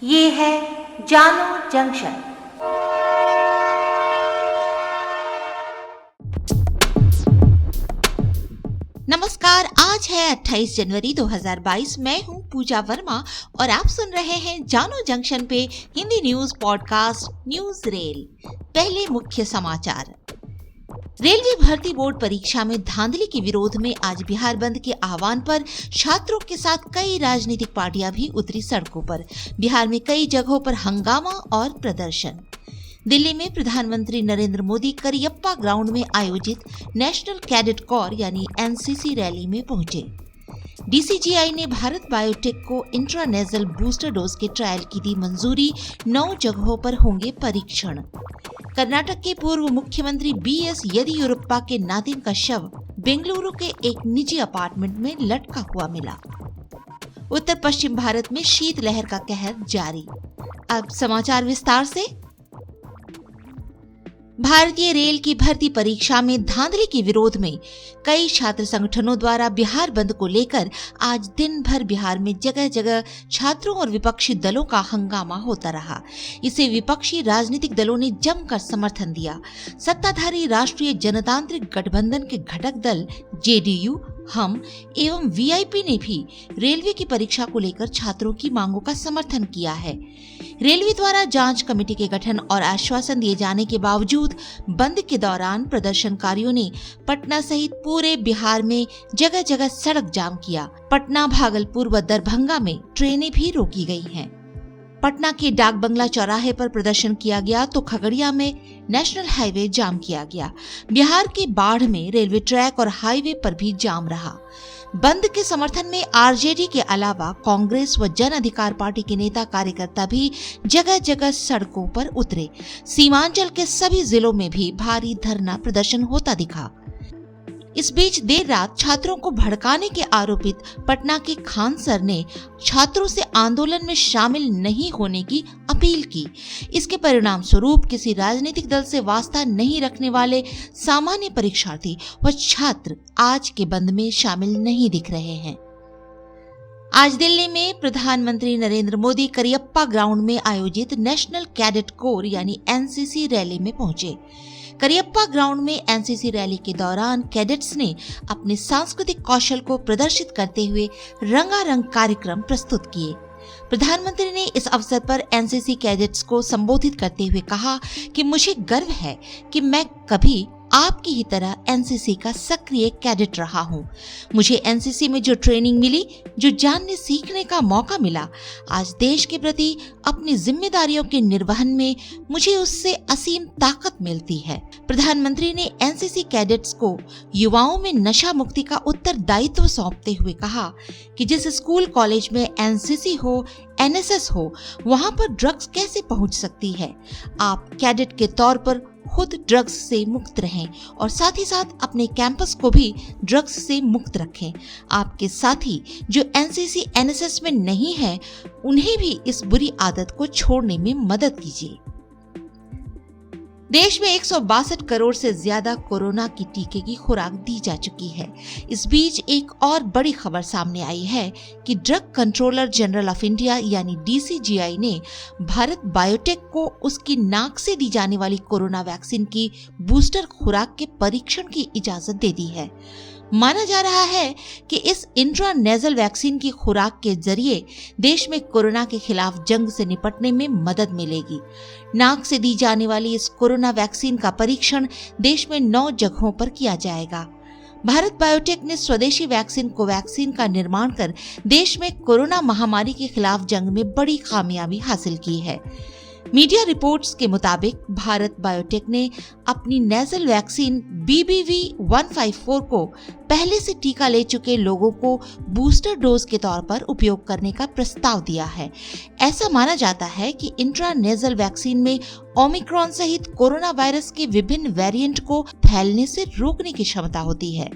ये है जानो जंक्शन। नमस्कार, आज है 28 जनवरी 2022। मैं हूं पूजा वर्मा और आप सुन रहे हैं जानो जंक्शन पे Hindi news podcast news rail. पहले मुख्य समाचार। रेलवे भर्ती बोर्ड परीक्षा में धांधली के विरोध में आज बिहार बंद के आह्वान पर छात्रों के साथ कई राजनीतिक पार्टियां भी उतरी सड़कों पर। बिहार में कई जगहों पर हंगामा और प्रदर्शन। दिल्ली में प्रधानमंत्री नरेंद्र मोदी करियप्पा ग्राउंड में आयोजित नेशनल कैडेट कोर यानी एनसीसी रैली में पहुंचे। डीसीजीआई ने भारत बायोटेक को इंट्रानेजल बूस्टर डोज के ट्रायल की दी मंजूरी। 9 जगहों पर होंगे परीक्षण। कर्नाटक के पूर्व मुख्यमंत्री बीएस येदियुरप्पा के नातिन का शव बेंगलुरु के एक निजी अपार्टमेंट में लटका हुआ मिला। उत्तर पश्चिम भारत में शीतलहर का कहर जारी। अब समाचार विस्तार से। भारतीय रेल की भर्ती परीक्षा में धांधली के विरोध में कई छात्र संगठनों द्वारा बिहार बंद को लेकर आज दिन भर बिहार में जगह जगह छात्रों और विपक्षी दलों का हंगामा होता रहा। इसे विपक्षी राजनीतिक दलों ने जमकर समर्थन दिया। सत्ताधारी राष्ट्रीय जनतांत्रिक गठबंधन के घटक दल जेडीयू, हम एवं वीआईपी ने भी रेलवे की परीक्षा को लेकर छात्रों की मांगों का समर्थन किया है। रेलवे द्वारा जांच कमेटी के गठन और आश्वासन दिए जाने के बावजूद बंद के दौरान प्रदर्शनकारियों ने पटना सहित पूरे बिहार में जगह जगह सड़क जाम किया। पटना, भागलपुर व दरभंगा में ट्रेनें भी रोकी गई हैं। पटना के डाक बंगला चौराहे पर प्रदर्शन किया गया तो खगड़िया में नेशनल हाईवे जाम किया गया। बिहार के बाढ़ में रेलवे ट्रैक और हाईवे पर भी जाम रहा। बंद के समर्थन में आरजेडी के अलावा कांग्रेस व जन अधिकार पार्टी के नेता कार्यकर्ता भी जगह जगह सड़कों पर उतरे। सीमांचल के सभी जिलों में भी भारी धरना प्रदर्शन होता दिखा। इस बीच देर रात छात्रों को भड़काने के आरोपित पटना के खान सर ने छात्रों से आंदोलन में शामिल नहीं होने की अपील की। इसके परिणाम स्वरूप किसी राजनीतिक दल से वास्ता नहीं रखने वाले सामान्य परीक्षार्थी व छात्र आज के बंद में शामिल नहीं दिख रहे हैं। आज दिल्ली में प्रधानमंत्री नरेंद्र मोदी करियप्पा ग्राउंड में आयोजित नेशनल कैडेट कोर यानी एनसीसी रैली में पहुंचे। करियप्पा ग्राउंड में एनसीसी रैली के दौरान कैडेट्स ने अपने सांस्कृतिक कौशल को प्रदर्शित करते हुए रंगारंग कार्यक्रम प्रस्तुत किए। प्रधानमंत्री ने इस अवसर पर एनसीसी कैडेट्स को संबोधित करते हुए कहा कि मुझे गर्व है कि मैं कभी आपकी ही तरह एनसीसी का सक्रिय कैडेट रहा हूँ। मुझे एनसीसी में जो ट्रेनिंग मिली, जो जानने सीखने का मौका मिला, आज देश के प्रति अपनी जिम्मेदारियों के निर्वहन में मुझे उससे असीम ताकत मिलती है। प्रधानमंत्री ने एनसीसी कैडेट्स को युवाओं में नशा मुक्ति का उत्तरदायित्व सौंपते हुए कहा कि जिस स्कूल कॉलेज में एनसीसी हो, एनएसएस हो, वहाँ पर ड्रग्स कैसे पहुँच सकती है। आप कैडेट के तौर पर खुद ड्रग्स से मुक्त रहें और साथ ही साथ अपने कैंपस को भी ड्रग्स से मुक्त रखें। आपके साथी जो एनसीसी एनएसएस में नहीं है, उन्हें भी इस बुरी आदत को छोड़ने में मदद कीजिए। देश में 162 करोड़ से ज्यादा कोरोना की टीके की खुराक दी जा चुकी है। इस बीच एक और बड़ी खबर सामने आई है कि drug controller general of India यानी डीसीजीआई ने भारत बायोटेक को उसकी नाक से दी जाने वाली कोरोना वैक्सीन की बूस्टर खुराक के परीक्षण की इजाजत दे दी है। माना जा रहा है कि इस इंट्रानेजल वैक्सीन की खुराक के जरिए देश में कोरोना के खिलाफ जंग से निपटने में मदद मिलेगी। नाक से दी जाने वाली इस कोरोना वैक्सीन का परीक्षण देश में 9 जगहों पर किया जाएगा। भारत बायोटेक ने स्वदेशी वैक्सीन कोवैक्सीन का निर्माण कर देश में कोरोना महामारी के खिलाफ जंग में बड़ी कामयाबी हासिल की है। मीडिया रिपोर्ट्स के मुताबिक भारत बायोटेक ने अपनी नेजल वैक्सीन BBV154 को पहले से टीका ले चुके लोगों को बूस्टर डोज के तौर पर उपयोग करने का प्रस्ताव दिया है। ऐसा माना जाता है कि इंट्रानेजल वैक्सीन में ओमिक्रॉन सहित कोरोना वायरस के विभिन्न वेरिएंट को फैलने से रोकने की क्षमता होती है।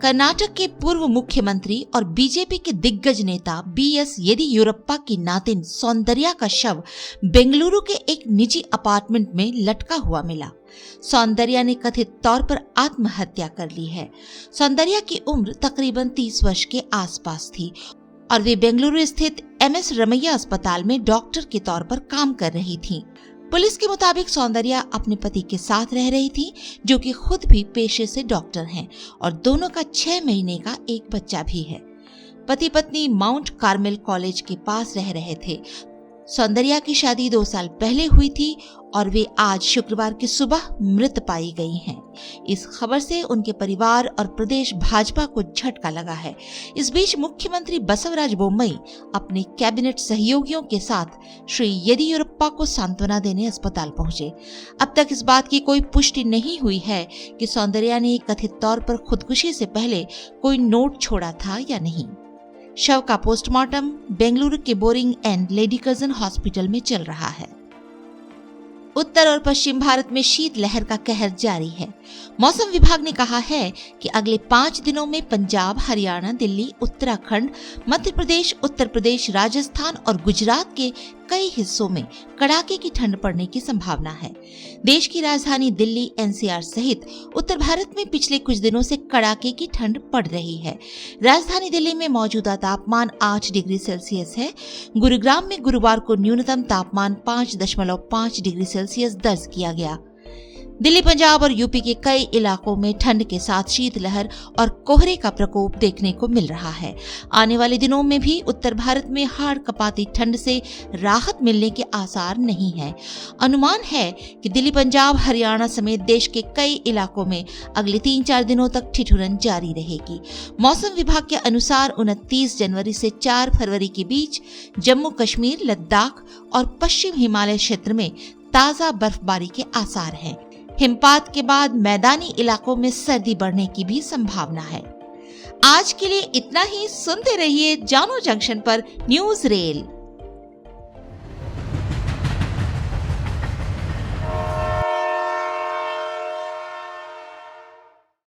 कर्नाटक के पूर्व मुख्यमंत्री और बीजेपी के दिग्गज नेता बीएस येदियुरप्पा की नातिन सौंदर्या का शव बेंगलुरु के एक निजी अपार्टमेंट में लटका हुआ मिला। सौंदर्या ने कथित तौर पर आत्महत्या कर ली है। सौंदर्या की उम्र तकरीबन 30 वर्ष के आसपास थी और वे बेंगलुरु स्थित MS रमैया अस्पताल में डॉक्टर के तौर पर काम कर रही थीं। पुलिस के मुताबिक सौंदर्या अपने पति के साथ रह रही थी, जो कि खुद भी पेशे से डॉक्टर हैं और दोनों का 6 महीने का एक बच्चा भी है। पति पत्नी माउंट कार्मेल कॉलेज के पास रह रहे थे। सौंदर्या की शादी 2 साल पहले हुई थी और वे आज शुक्रवार की सुबह मृत पाई गई हैं। इस खबर से उनके परिवार और प्रदेश भाजपा को झटका लगा है। इस बीच मुख्यमंत्री बसवराज बोम्मई अपने कैबिनेट सहयोगियों के साथ श्री येदियुरप्पा को सांत्वना देने अस्पताल पहुंचे। अब तक इस बात की कोई पुष्टि नहीं हुई है कि सौंदर्या ने कथित तौर पर खुदकुशी से पहले कोई नोट छोड़ा था या नहीं। शव का पोस्टमार्टम बेंगलुरु के boring and lady Curzon hospital में चल रहा है। उत्तर और पश्चिम भारत में शीत लहर का कहर जारी है। मौसम विभाग ने कहा है कि अगले 5 दिनों में पंजाब, हरियाणा, दिल्ली, उत्तराखंड, मध्य प्रदेश, उत्तर प्रदेश, राजस्थान और गुजरात के कई हिस्सों में कड़ाके की ठंड पड़ने की संभावना है। देश की राजधानी दिल्ली, NCR सहित उत्तर भारत में पिछले कुछ दिनों से कड़ाके की ठंड पड़ रही है। राजधानी दिल्ली में मौजूदा तापमान 8 डिग्री सेल्सियस है। गुरुग्राम में गुरुवार को न्यूनतम तापमान 5.5 डिग्री सेल्सियस दर्ज किया गया। दिल्ली, पंजाब और यूपी के कई इलाकों में ठंड के साथ शीतलहर और कोहरे का प्रकोप देखने को मिल रहा है। आने वाले दिनों में भी उत्तर भारत में हाड़ कपाती ठंड से राहत मिलने के आसार नहीं है। अनुमान है कि दिल्ली, पंजाब, हरियाणा समेत देश के कई इलाकों में अगले 3-4 दिनों तक ठिठुरन जारी रहेगी। मौसम विभाग के अनुसार 29 जनवरी से 4 फरवरी के बीच जम्मू कश्मीर, लद्दाख और पश्चिम हिमालय क्षेत्र में ताजा बर्फबारी के आसार हैं। हिमपात के बाद मैदानी इलाकों में सर्दी बढ़ने की भी संभावना है। आज के लिए इतना ही। सुनते रहिए जानो जंक्शन पर न्यूज रेल।